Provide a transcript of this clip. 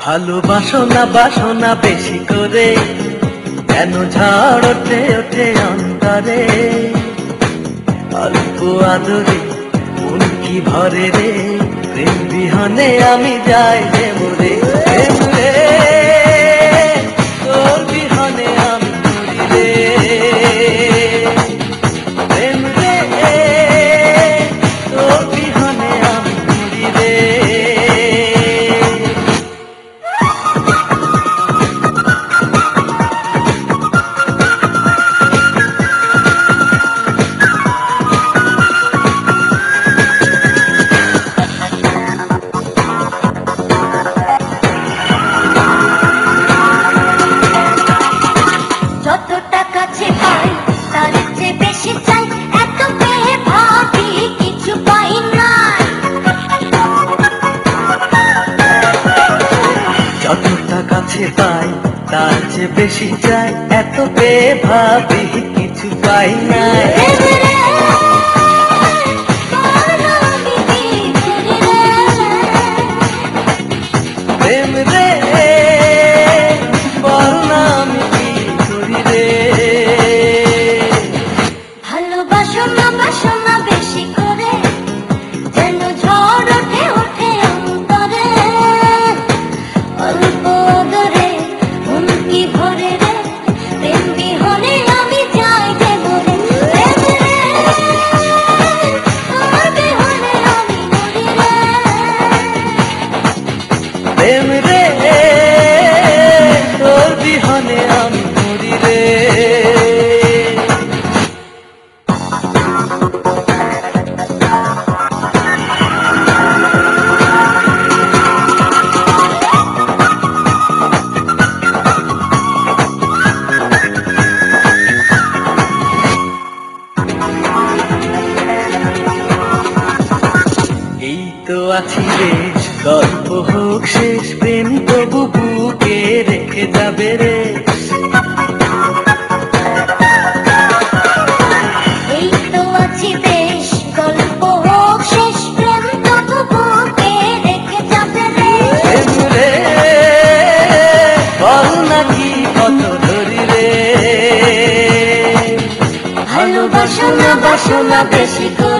ভালোবাসো না বাসো না বেশি করে, কেন ঝড় ওঠে ওঠে অন্তরে। অল্প আদরে মন কি ভরে রে, প্রেম বিহনে আমি যাই যে মরে। প্রেম রে তোর বিহনে আমি মরি রে, প্রেম রে তোর বিহনে আমি মরি রে। যতটা কাছে পাই তার চেয়ে বেশি চাই, এত পেয়ে ভাবি কিছু পাই না। প্রেম রে বল না আমি কি করি রে। ভালোবাসো না বাসো না বেশি করে, যেন ঝড় ওঠে ওঠে অন্তরে। অল্প আদরে মন কি ভরে রে, প্রেম বিহনে আমি যাই যে মরে। প্রেম রে তোর বিহনে আমি মরি রে, প্রেম রে তোর বিহনে আমি মরি রে। এই তো আছি বেশ, গল্প হোক শেষ, প্রেম তবু বুকে রেখে যাবে রে। এই তো আছি বেশ, গল্প হোক শেষ, প্রেম তবু বুকে রেখে যাবে রে। প্রেম রে বল নাকি কত ধরি রে। ভালোবাসো না বাসো না বেশি করে,